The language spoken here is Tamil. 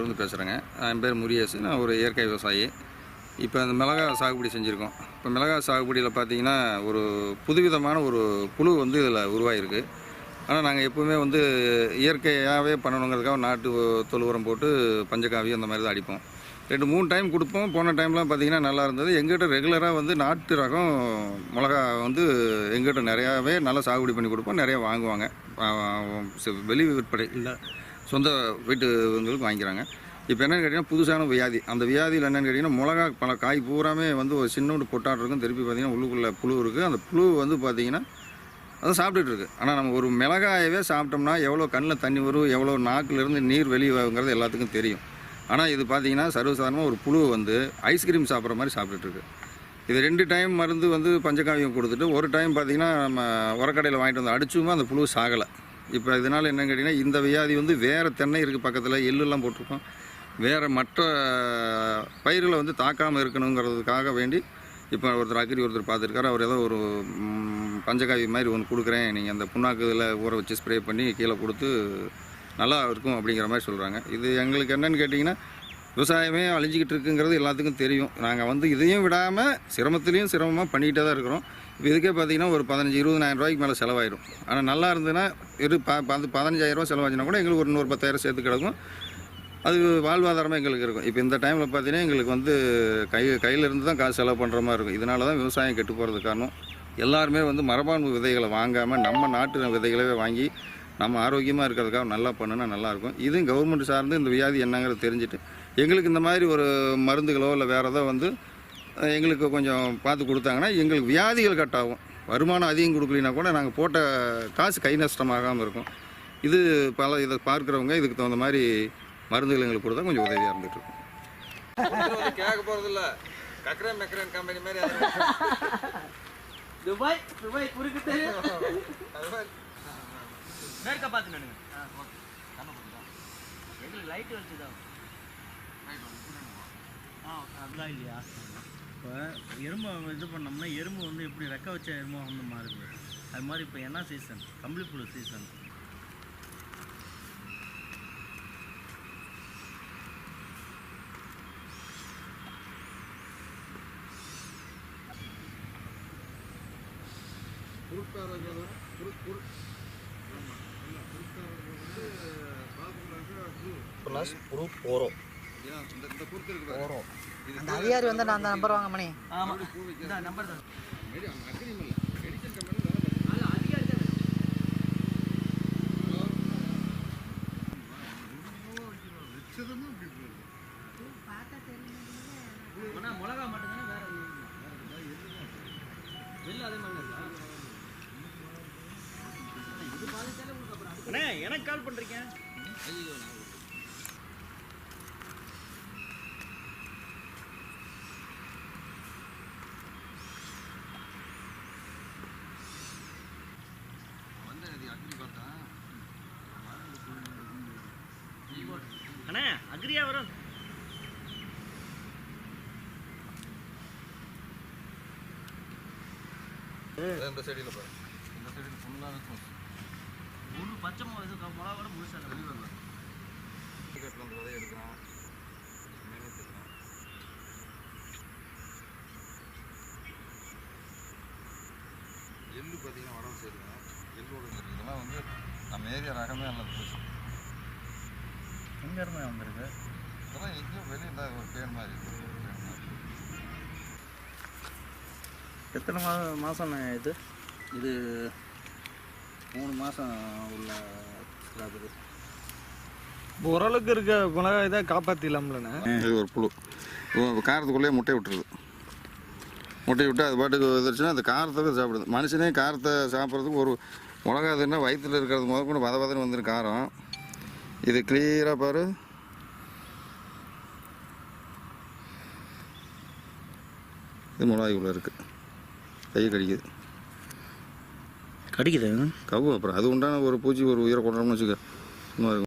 இருந்து பேசுகிறேங்க. என் பேர் முரியேசு. நான் ஒரு இயற்கை விவசாயி. இப்போ அந்த மிளகா சாகுபடி செஞ்சுருக்கோம். இப்போ மிளகா சாகுபடியில் பார்த்தீங்கன்னா ஒரு புதுவிதமான ஒரு புழு வந்து இதில் உருவாகிருக்கு. ஆனால் நாங்கள் எப்போவுமே வந்து இயற்கையாகவே பண்ணணுங்கிறதுக்காக நாட்டு தொழு உரம் போட்டு பஞ்சகாவி அந்த மாதிரி தான் அடிப்போம். 2-3 டைம் கொடுப்போம். போன டைம்லாம் பார்த்திங்கன்னா நல்லா இருந்தது. எங்கிட்ட ரெகுலராக வந்து நாட்டு ரகம் மிளகா வந்து எங்கிட்ட நிறையாவே நல்லா சாகுபடி பண்ணி கொடுப்போம். நிறையா வாங்குவாங்க. வெளி விற்பனை இல்லை, சொந்த வீட்டுங்களுக்கு வாங்கிக்கிறாங்க. இப்போ என்னென்னு கேட்டிங்கன்னா புதுசான வியாதி. அந்த வியாதியில் என்னென்னு கேட்டிங்கன்னா மிளகா பல காய் பூராமே வந்து ஒரு சின்னோண்டு பொட்டாட்டு இருக்கும். திருப்பி பார்த்திங்கன்னா உள்ளுக்குள்ளே புழு இருக்குது. அந்த புழு வந்து பார்த்திங்கன்னா அதை சாப்பிட்டுட்டு இருக்குது. ஆனால் நம்ம ஒரு மிளகாயவே சாப்பிட்டோம்னா எவ்வளோ கண்ணில் தண்ணி வரும், எவ்வளோ நாக்கிலேருந்து நீர் வெளியாகுங்கிறது எல்லாத்துக்கும் தெரியும். ஆனால் இது பார்த்திங்கன்னா சர்வசாதாரணமாக ஒரு புழு வந்து ஐஸ்கிரீம் சாப்பிட்ற மாதிரி சாப்பிட்டுட்ருக்கு. இது 2 டைம் மருந்து வந்து பஞ்சகாவியம் கொடுத்துட்டு ஒரு டைம் பார்த்திங்கன்னா நம்ம உரக்கடையில் வாங்கிட்டு வந்து அடிச்சுமே அந்த புழு சாகலை. இப்போ இதனால் என்னன்னு கேட்டிங்கன்னா இந்த வியாதி வந்து வேறு தென்னை இருக்குது பக்கத்தில், எள்ளுலாம் போட்டிருக்கோம். வேறு மற்ற பயிர்களை வந்து தாக்காமல் இருக்கணுங்கிறதுக்காக வேண்டி இப்போ ஒருத்தர் பார்த்துருக்காரு. அவர் ஏதோ ஒரு பஞ்சகாவி மாதிரி ஒன்று கொடுக்குறேன், நீங்கள் அந்த புண்ணாக்கு இதில் ஊற வச்சு ஸ்ப்ரே பண்ணி கீழே கொடுத்து நல்லா இருக்கும் அப்படிங்கிற மாதிரி சொல்கிறாங்க. இது எங்களுக்கு என்னென்னு கேட்டிங்கன்னா விவசாயமே அழிஞ்சிக்கிட்டு இருக்குங்கிறது எல்லாத்துக்கும் தெரியும். நாங்கள் வந்து இதையும் விடாமல் சிரமத்துலேயும் சிரமமாக பண்ணிக்கிட்டே தான் இருக்கிறோம். இப்போ இதுக்கே பார்த்திங்கன்னா ஒரு 15-20 ரூபாய்க்கு மேலே செலவாயிடும். ஆனால் நல்லா இருந்ததுன்னா 15,000 ரூபா செலவாச்சுன்னா கூட எங்களுக்கு ஒரு 10,000 சேர்த்து கிடக்கும். அது வாழ்வாதாரமாக எங்களுக்கு இருக்கும். இப்போ இந்த டைமில் பார்த்தீங்கன்னா எங்களுக்கு வந்து கையிலேருந்து தான் காசு செலவு பண்ணுற மாதிரி இருக்கும். இதனால தான் விவசாயம் கெட்டு போகிறதுக்கு காரணம். எல்லாருமே வந்து மரபாணு விதைகளை வாங்காமல் நம்ம நாட்டு விதைகளவே வாங்கி நம்ம ஆரோக்கியமாக இருக்கிறதுக்காக நல்லா பண்ணுனா நல்லாயிருக்கும். இதுவும் கவர்மெண்ட் சார்ந்து இந்த வியாதி என்னங்கிறத தெரிஞ்சுட்டு எங்களுக்கு இந்த மாதிரி ஒரு மருந்துகளோ இல்லை வேறு ஏதோ வந்து எங்களுக்கு கொஞ்சம் பார்த்து கொடுத்தாங்கன்னா எங்களுக்கு வியாதிகள் கட் ஆகும். வருமானம் அதிகம் கொடுக்கலினா கூட நாங்கள் போட்ட காசு கை நஷ்டமாகாமல் இருக்கும். இது இதை பார்க்குறவங்க இதுக்கு தகுந்த மாதிரி மருந்துகள் எங்களுக்கு கொடுத்தா கொஞ்சம் உதவியாக இருந்துகிட்ருக்கும். கேட்க போகிறதில்ல கக்ரேன் கம்பெனி மாதிரி துபாய் குறுக்கிட்டு மேற்க பார்த்து நினைங்க. எங்களுக்கு லைட்டு வச்சுதான் அப்படிலாம் இல்லையா? இப்போ எறும்பு இது பண்ணோம்னா எறும்பு வந்து எப்படி ரெக்க வச்ச எறும்பு வந்து மாறுது. அது மாதிரி இப்போ என்ன சீசன்? கம்பளி புழு சீசன். அந்த அதிகாரி வந்து நான் அந்த நம்பர் வாங்க மணி. ஆமாம், இந்த நம்பர் தான். மிளகா மட்டும்தானே வேற வெளில அதே மாதிரி அண்ணே எனக்கு கால் பண்ணுறீங்க. ஐயோ அண்ணே அக்ரியா வரும். இந்த சைடில் பாரு, இந்த சைடில் ஃபுல்லாக முழு பச்சை இது மிளகா கூட முழுசாக வெளியில் கேட்டில் அந்த விதையை எடுக்கலாம். எள்ளு பார்த்தீங்கன்னா வரவு செய்யலாம். எள்ளோட இதெல்லாம் வந்து நம்ம ஏரியா ரகமே நல்ல புதுசு. எங்கேருமே வந்துருக்கு. இதெல்லாம் எங்கேயும் வெளியில் ஒரு பேர் மாதிரி இருக்குது. எத்தனை மாதம் இது? இது 3 மாதம் உள்ள ஸ்டாபெரி. ஓரளவுக்கு இருக்க மிளகாய் தான் காப்பாற்றிடலாம்லண்ணே. இது ஒரு புழு காரத்துக்குள்ளேயே முட்டை விட்டுருது. முட்டை விட்டு அது பாட்டுக்கு வந்துருச்சுன்னா அந்த காரத்தை சாப்பிடுது. மனுஷனே காரத்தை சாப்பிட்றதுக்கு ஒரு மிளகா இதுன்னா வயிற்றில் இருக்கிறது முதல் கூட வதன்னு வந்துடும் காரம். இது கிளியராக பாரு. இது மிளகாய்க்குள்ளே இருக்குது. கை கடிக்குது கவு. அப்புறம் அது உண்டான ஒரு பூச்சி ஒரு உயிரை கொண்டோம்னு வச்சுக்க சும்மா இருக்கும்.